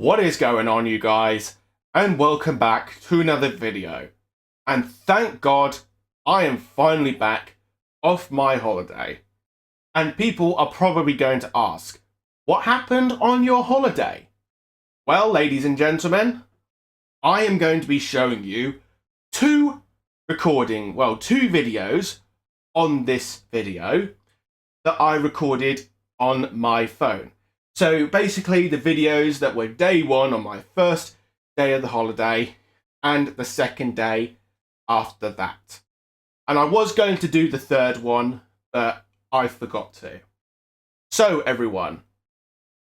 What is going on, you guys? And welcome back to another video. And thank God I am finally back off my holiday. And people are probably going to ask, what happened on your holiday? Well, ladies and gentlemen, I am going to be showing you two videos on this video that I recorded on my phone. So basically the videos that were day one on my first day of the holiday and the second day after that. And I was going to do the third one, but I forgot to. So everyone,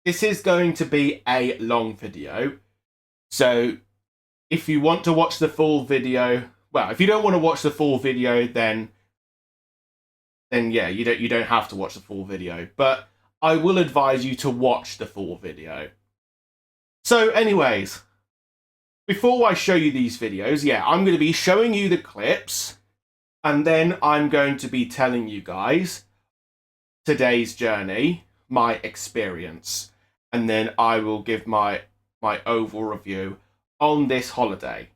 this is going to be a long video. So if you want to watch the full video, well, if you don't want to watch the full video, then yeah, you don't have to watch the full video. But I will advise you to watch the full video. So anyways, before I show you these videos, yeah, I'm going to be showing you the clips, and then I'm going to be telling you guys today's journey, my experience, and then I will give my overall review on this holiday.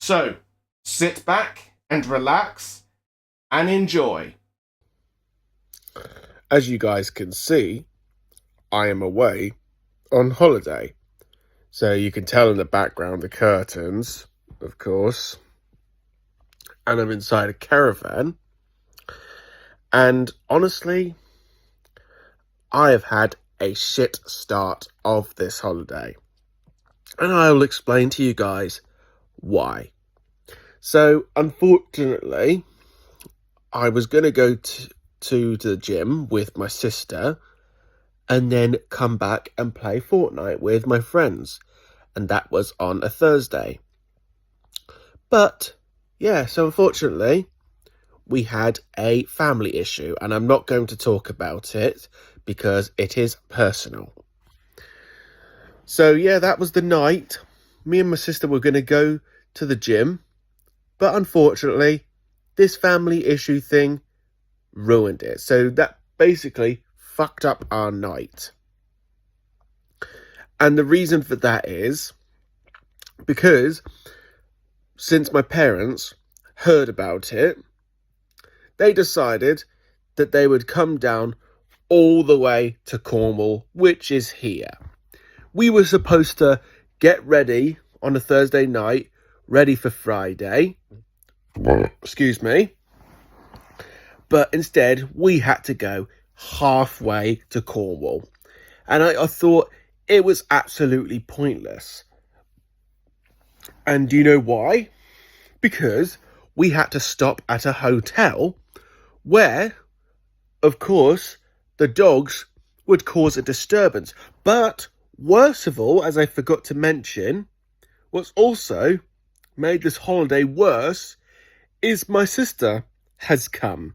So sit back and relax and enjoy. As you guys can see, I am away on holiday. So you can tell in the background the curtains, of course. And I'm inside a caravan. And honestly, I have had a shit start of this holiday. And I'll explain to you guys why. So, unfortunately, I was going to go to the gym with my sister and then come back and play Fortnite with my friends, and that was on a Thursday. But yeah, so unfortunately we had a family issue, and I'm not going to talk about it because it is personal. So yeah, that was the night. Me and my sister were going to go to the gym, but unfortunately this family issue thing ruined it. So that basically fucked up our night. And the reason for that is because since my parents heard about it, they decided that they would come down all the way to Cornwall, which is here. We were supposed to get ready on a Thursday night, ready for Friday. Excuse me. But instead, we had to go halfway to Cornwall. And I thought it was absolutely pointless. And do you know why? Because we had to stop at a hotel where, of course, the dogs would cause a disturbance. But worst of all, as I forgot to mention, what's also made this holiday worse is my sister has come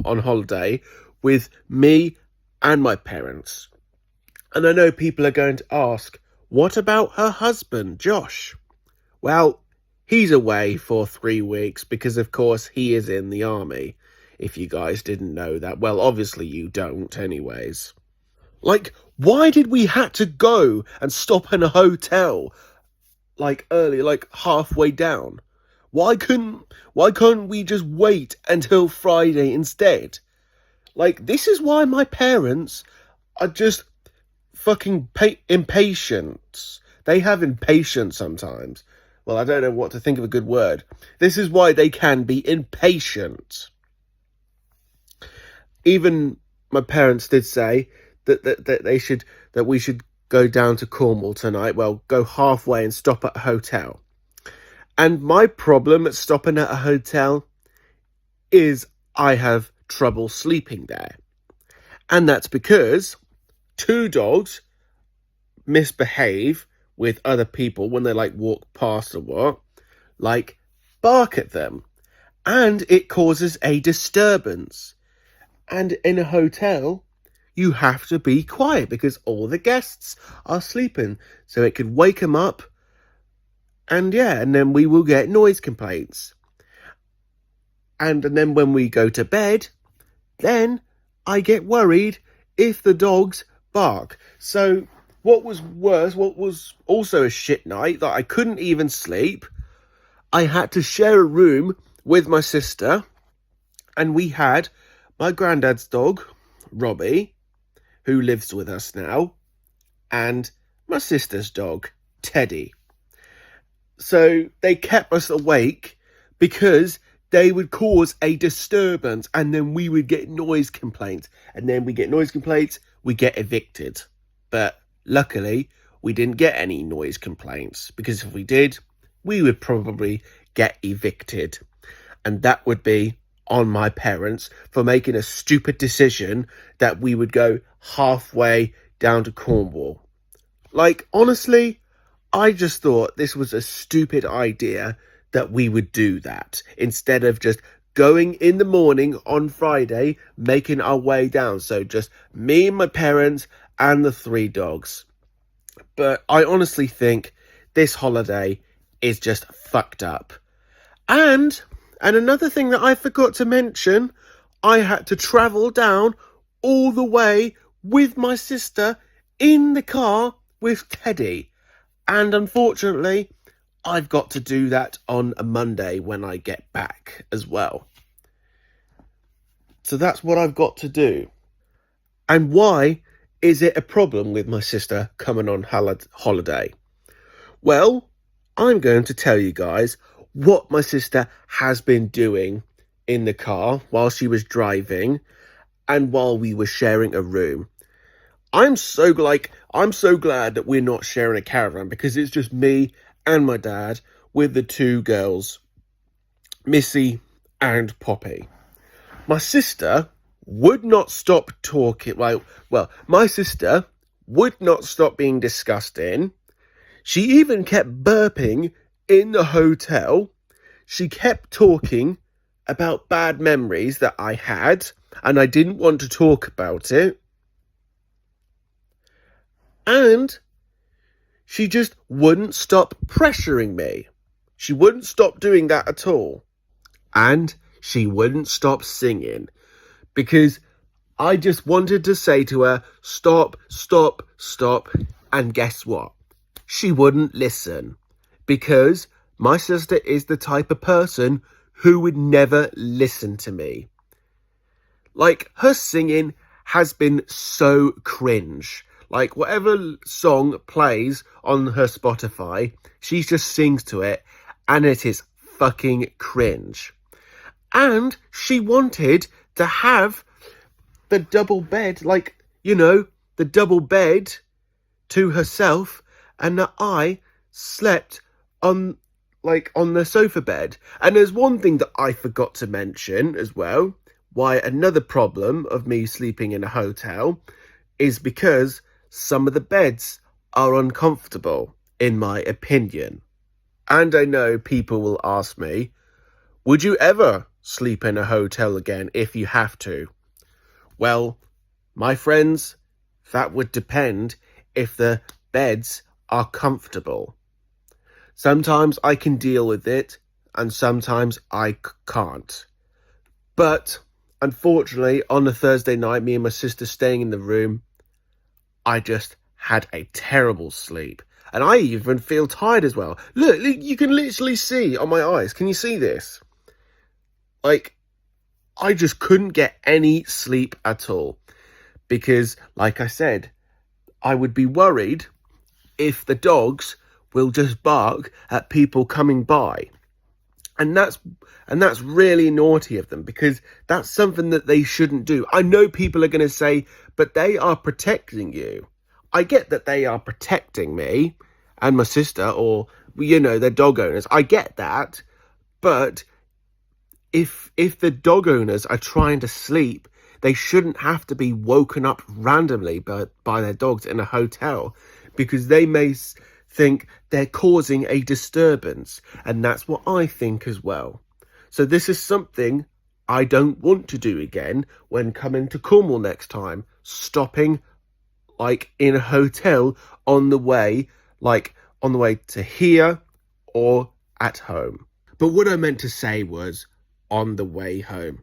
on holiday with me and my parents. And I know people are going to ask, what about her husband, Josh? Well, he's away for 3 weeks because, of course, he is in the army. If you guys didn't know that. Well, obviously you don't anyways. Like, why did we have to go and stop in a hotel like early, like halfway down? Why couldn't we just wait until Friday instead? Like, this is why my parents are just fucking impatient. They have impatience sometimes. Well, I don't know what to think of a good word. This is why they can be impatient. Even my parents did say that we should go down to Cornwall tonight. Well, go halfway and stop at a hotel. And my problem at stopping at a hotel is I have trouble sleeping there. And that's because 2 dogs misbehave with other people when they walk past or what, bark at them. And it causes a disturbance. And in a hotel, you have to be quiet because all the guests are sleeping. So it could wake them up. And yeah, and then we will get noise complaints. And then when we go to bed, then I get worried if the dogs bark. So what was worse, what was also a shit night that I couldn't even sleep, I had to share a room with my sister, and we had my granddad's dog, Robbie, who lives with us now, and my sister's dog, Teddy. So they kept us awake because they would cause a disturbance, and then we would get noise complaints, and then we get noise complaints, we get evicted. But luckily, we didn't get any noise complaints, because if we did, we would probably get evicted. And that would be on my parents for making a stupid decision that we would go halfway down to Cornwall. Like, honestly, I just thought this was a stupid idea that we would do that instead of just going in the morning on Friday, making our way down. So just me and my parents and the 3 dogs. But I honestly think this holiday is just fucked up. And another thing that I forgot to mention, I had to travel down all the way with my sister in the car with Teddy. And unfortunately, I've got to do that on a Monday when I get back as well. So that's what I've got to do. And why is it a problem with my sister coming on holiday? Well, I'm going to tell you guys what my sister has been doing in the car while she was driving and while we were sharing a room. I'm so glad that we're not sharing a caravan, because it's just me and my dad with the 2 girls, Missy and Poppy. My sister would not stop talking. Well, my sister would not stop being disgusting. She even kept burping in the hotel. She kept talking about bad memories that I had, and I didn't want to talk about it. And she just wouldn't stop pressuring me. She wouldn't stop doing that at all. And she wouldn't stop singing, because I just wanted to say to her, stop, stop, stop. And guess what? She wouldn't listen, because my sister is the type of person who would never listen to me. Like, her singing has been so cringe. Like, whatever song plays on her Spotify, she just sings to it, and it is fucking cringe. And she wanted to have the double bed, the double bed to herself, and that I slept on the sofa bed. And there's one thing that I forgot to mention as well, why another problem of me sleeping in a hotel is because some of the beds are uncomfortable, in my opinion. And I know people will ask me, would you ever sleep in a hotel again if you have to? Well, my friends, that would depend if the beds are comfortable. Sometimes I can deal with it, and sometimes I can't. But unfortunately, on a Thursday night, me and my sister staying in the room, I just had a terrible sleep. And I even feel tired as well. Look, you can literally see on my eyes. Can you see this? Like, I just couldn't get any sleep at all. Because, like I said, I would be worried if the dogs will just bark at people coming by. And that's really naughty of them, because that's something that they shouldn't do. I know people are going to say, but they are protecting you. I get that they are protecting me and my sister, or, they're dog owners. I get that. But if the dog owners are trying to sleep, they shouldn't have to be woken up randomly by their dogs in a hotel, because they may think they're causing a disturbance, and that's what I think as well. So this is something I don't want to do again when coming to Cornwall next time, stopping in a hotel on the way to here or at home. But what I meant to say was on the way home.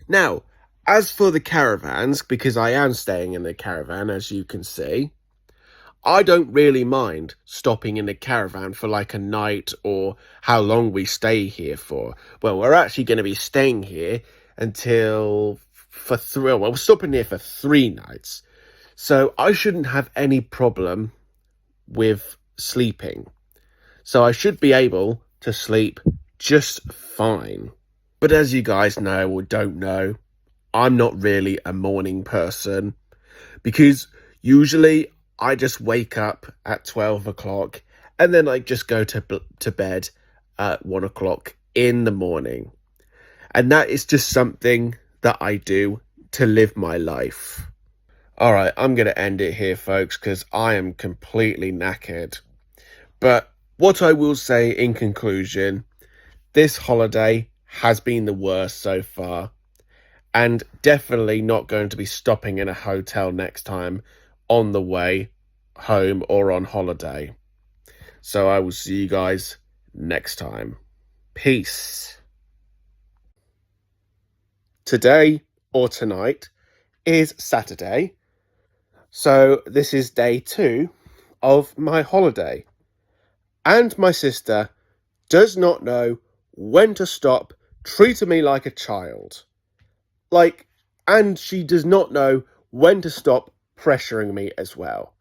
Now, as for the caravans, because I am staying in the caravan, as you can see, I don't really mind stopping in a caravan for like a night or how long we stay here for. Well, we're actually going to be staying here until we're stopping here for 3 nights. So I shouldn't have any problem with sleeping. So I should be able to sleep just fine. But as you guys know or don't know, I'm not really a morning person because usually I just wake up at 12 o'clock and then I just go to bed at 1 o'clock in the morning. And that is just something that I do to live my life. All right, I'm going to end it here, folks, because I am completely knackered. But what I will say in conclusion, this holiday has been the worst so far. And definitely not going to be stopping in a hotel next time on the way home or on holiday. So I will see you guys next time. Peace. Today or tonight is Saturday. So this is day 2 of my holiday. And my sister does not know when to stop treating me like a child. And she does not know when to stop pressuring me as well.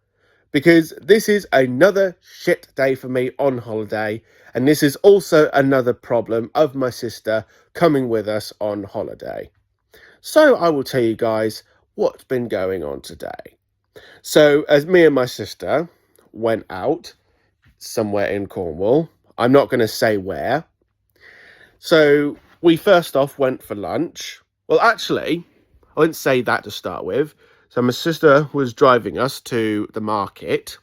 Because this is another shit day for me on holiday. And this is also another problem of my sister coming with us on holiday. So I will tell you guys what's been going on today. So as me and my sister went out somewhere in Cornwall, I'm not going to say where. So we first off went for lunch. Well, actually, I wouldn't say that to start with. So my sister was driving us to the market,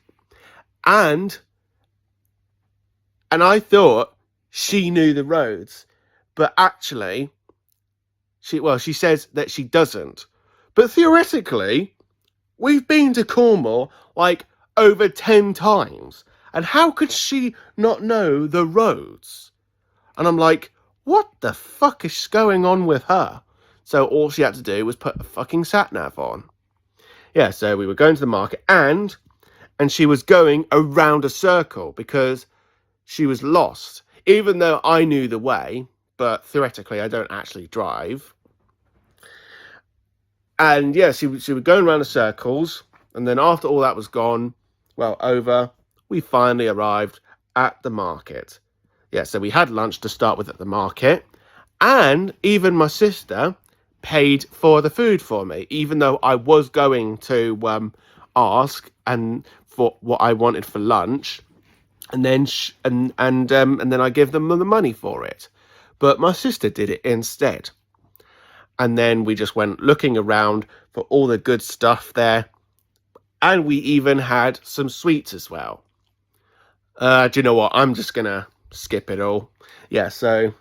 and I thought she knew the roads, but actually, she says that she doesn't. But theoretically, we've been to Cornwall like over 10 times, and how could she not know the roads? And I'm like, what the fuck is going on with her? So all she had to do was put a fucking sat-nav on. Yeah, so we were going to the market and she was going around a circle because she was lost. Even though I knew the way, but theoretically I don't actually drive. And yeah, she was going around the circles. And then after all that was gone, over, we finally arrived at the market. Yeah, so we had lunch to start with at the market. And even my sister paid for the food for me, even though I was going to ask and for what I wanted for lunch, and then and then I give them the money for it. But my sister did it instead. And then we just went looking around for all the good stuff there, and we even had some sweets as well. Do you know what? I'm just gonna skip it all. Yeah, so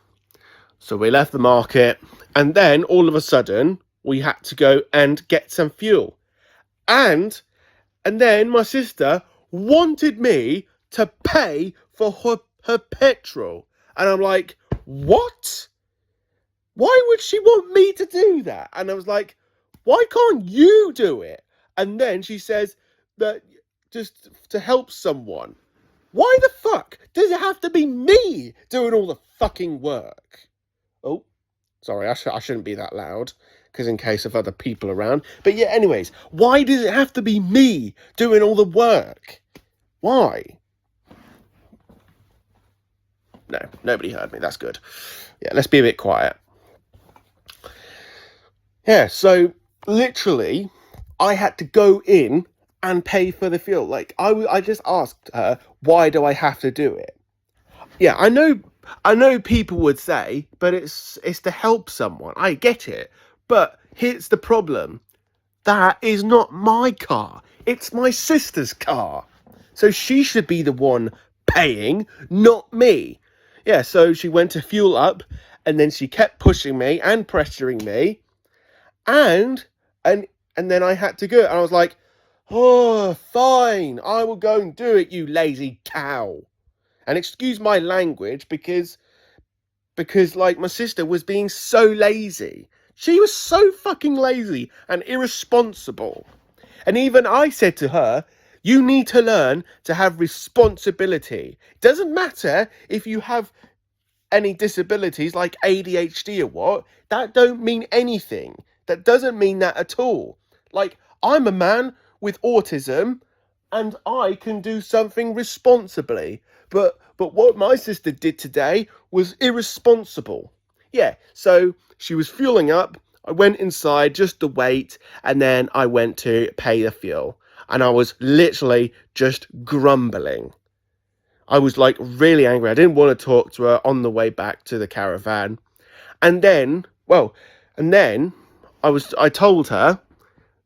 we left the market, and then all of a sudden we had to go and get some fuel. And then my sister wanted me to pay for her petrol. And I'm like, what? Why would she want me to do that? And I was like, why can't you do it? And then she says that just to help someone. Why the fuck does it have to be me doing all the fucking work? Oh, sorry, I shouldn't be that loud, because in case of other people around. But yeah, anyways, why does it have to be me doing all the work? Why? No, nobody heard me. That's good. Yeah, let's be a bit quiet. Yeah, so literally, I had to go in and pay for the fuel. Like, I just asked her, why do I have to do it? Yeah, I know people would say, but it's to help someone. I get it. But here's the problem. That is not my car. It's my sister's car. So she should be the one paying, not me. Yeah, so she went to fuel up, and then she kept pushing me and pressuring me. And then I had to go. And I was like, oh, fine. I will go and do it, you lazy cow. And excuse my language, because like my sister was being so lazy. She was so fucking lazy and irresponsible. And even I said to her, You need to learn to have responsibility. It doesn't matter if you have any disabilities like ADHD or what. That don't mean anything. That doesn't mean that at all. Like, I'm a man with autism and I can do something responsibly. But what my sister did today was irresponsible. Yeah, so she was fueling up. I went inside just to wait, and then I went to pay the fuel. And I was literally just grumbling. I was like really angry. I didn't want to talk to her on the way back to the caravan. And then, I told her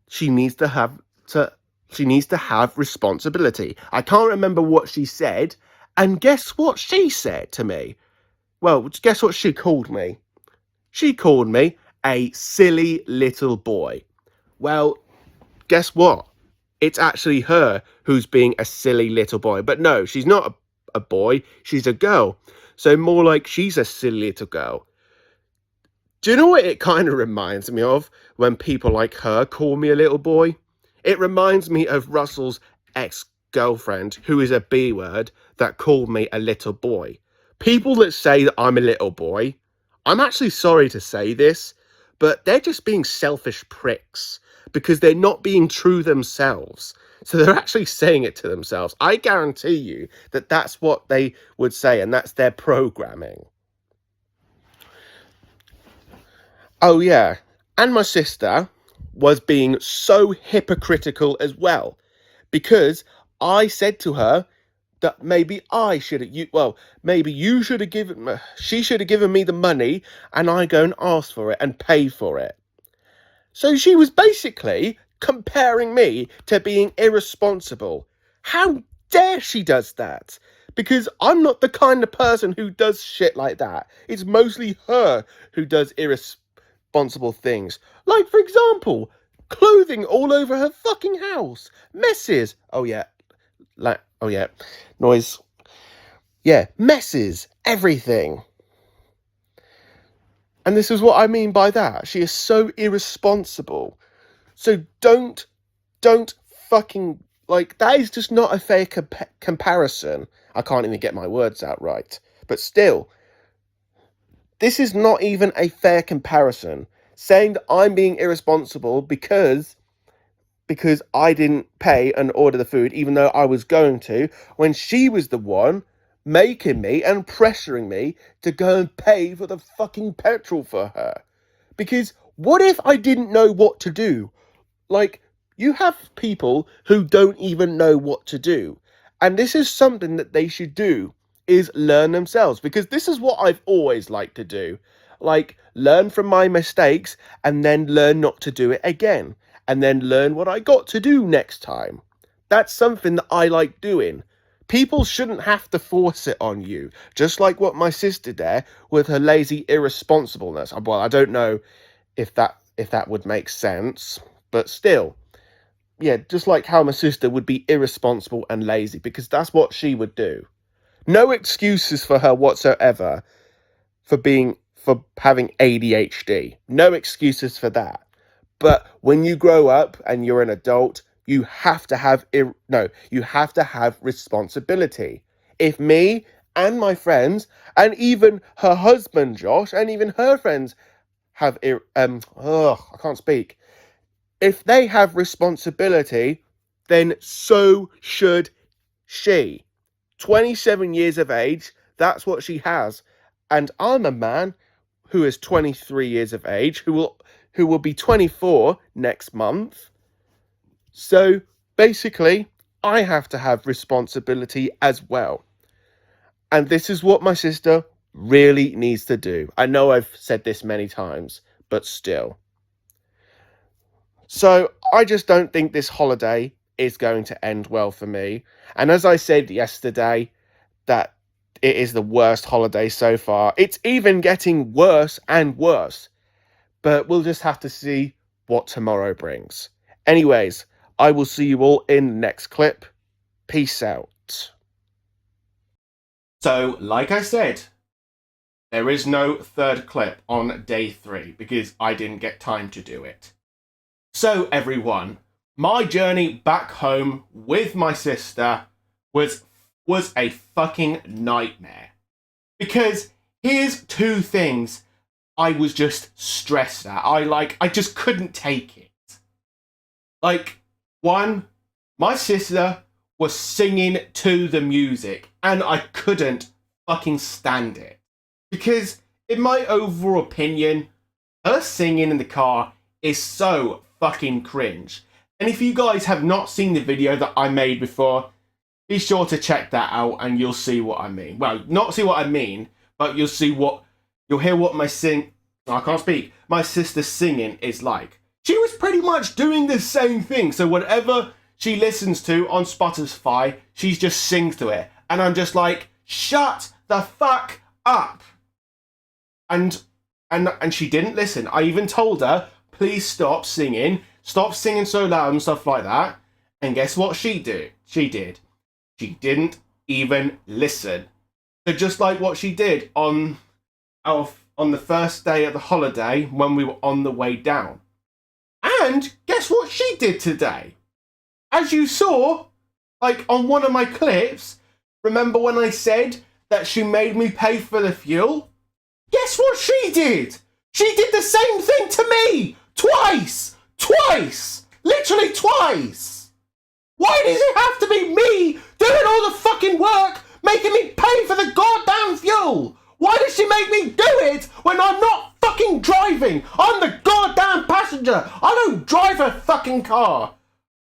she needs to have responsibility. I can't remember what she said, and guess what she said to me? Well, guess what she called me? She called me a silly little boy. Well, guess what? It's actually her who's being a silly little boy. But no, she's not a boy, she's a girl. So more like she's a silly little girl. Do you know what it kind of reminds me of when people like her call me a little boy? It reminds me of Russell's ex-girlfriend, who is a B word, that called me a little boy. People that say that I'm a little boy, I'm actually sorry to say this, but they're just being selfish pricks because they're not being true themselves. So they're actually saying it to themselves. I guarantee you that that's what they would say, and that's their programming. Oh, yeah. And my sister was being so hypocritical as well, because I said to her that maybe I should have, maybe you should have she should have given me the money and I go and ask for it and pay for it. So she was basically comparing me to being irresponsible. How dare she does that? Because I'm not the kind of person who does shit like that. It's mostly her who does irresponsible things. Like, for example, clothing all over her fucking house. Messes. Oh yeah. Noise. Yeah, messes. Everything. And this is what I mean by that. She is so irresponsible. So don't fucking, like, that is just not a fair comparison. I can't even get my words out right. But still, this is not even a fair comparison. Saying that I'm being irresponsible because I didn't pay and order the food, even though I was going to, when she was the one making me and pressuring me to go and pay for the fucking petrol for her. Because what if I didn't know what to do? Like, you have people who don't even know what to do. And this is something that they should do, is learn themselves. Because this is what I've always liked to do. Like, learn from my mistakes and then learn not to do it again. And then learn what I got to do next time. That's something that I like doing. People shouldn't have to force it on you. Just like what my sister did with her lazy irresponsibleness. Well, I don't know if that would make sense. But still, yeah, just like how my sister would be irresponsible and lazy, because that's what she would do. No excuses for her whatsoever for having ADHD. No excuses for that. But when you grow up and you're an adult, you have to have responsibility. If me and my friends and even her husband Josh and even her friends have I can't speak. If they have responsibility, then so should she. 27 years of age, that's what she has. And I'm a man who is 23 years of age, who will be 24 next month. So basically, I have to have responsibility as well. And this is what my sister really needs to do. I know I've said this many times, but still. So I just don't think this holiday is going to end well for me. And as I said yesterday, that it is the worst holiday so far. It's even getting worse and worse. But we'll just have to see what tomorrow brings. Anyways, I will see you all in the next clip. Peace out. So, like I said, there is no third clip on day 3 because I didn't get time to do it. So, everyone, my journey back home with my sister was a fucking nightmare. Because here's two things I was just stressed at. I just couldn't take it. Like, one, my sister was singing to the music, and I couldn't fucking stand it. Because, in my overall opinion, her singing in the car is so fucking cringe. And if you guys have not seen the video that I made before, be sure to check that out and you'll see what I mean. Well, not see what I mean, but you'll hear what my sister's singing is like. She was pretty much doing the same thing. So whatever she listens to on Spotify, she just sings to it. And I'm just like, shut the fuck up. And she didn't listen. I even told her, please stop singing so loud and stuff like that. And guess what she did? She didn't even listen. So just like what she did on the first day of the holiday when we were on the way down. And guess what she did today? As you saw, like on one of my clips, remember when I said that she made me pay for the fuel? Guess what she did? She did the same thing to me! Twice! Literally twice! Why does it have to be me doing all the fucking work, making me pay for the goddamn fuel? Why does she make me do it when I'm not fucking driving? I'm the goddamn passenger. I don't drive her fucking car.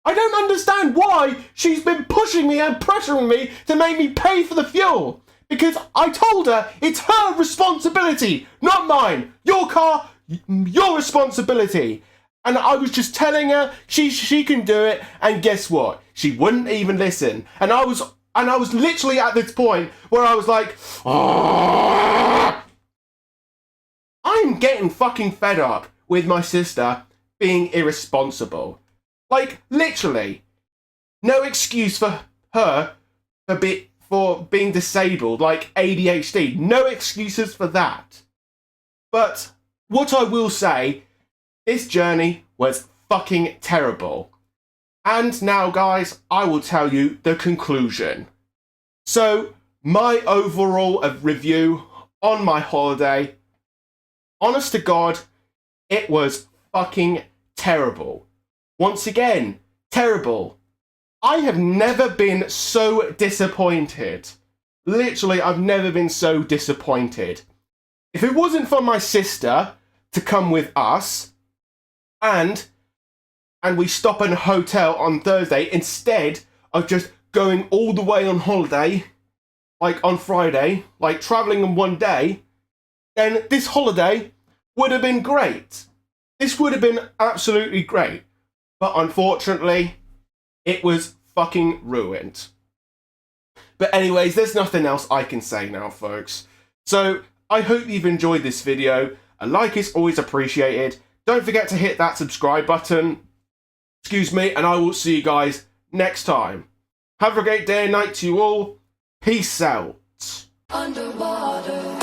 I don't understand why she's been pushing me and pressuring me to make me pay for the fuel. Because I told her it's her responsibility, not mine. Your car, your responsibility. And I was just telling her she can do it, and guess what? She wouldn't even listen. And I was literally at this point where I was like, oh! I'm getting fucking fed up with my sister being irresponsible. Like, literally, no excuse for her for being disabled, like ADHD. No excuses for that. But what I will say, this journey was fucking terrible. And now, guys, I will tell you the conclusion. So, my overall review on my holiday, honest to God, it was fucking terrible. Once again, terrible. I have never been so disappointed. Literally, I've never been so disappointed. If it wasn't for my sister to come with us, and we stop in a hotel on Thursday instead of just going all the way on holiday, like on Friday, like travelling in one day, then this holiday would have been great. This would have been absolutely great. But unfortunately, it was fucking ruined. But anyways, there's nothing else I can say now, folks. So, I hope you've enjoyed this video. A like is always appreciated. Don't forget to hit that subscribe button. Excuse me, and I will see you guys next time. Have a great day and night to you all. Peace out. Underwater.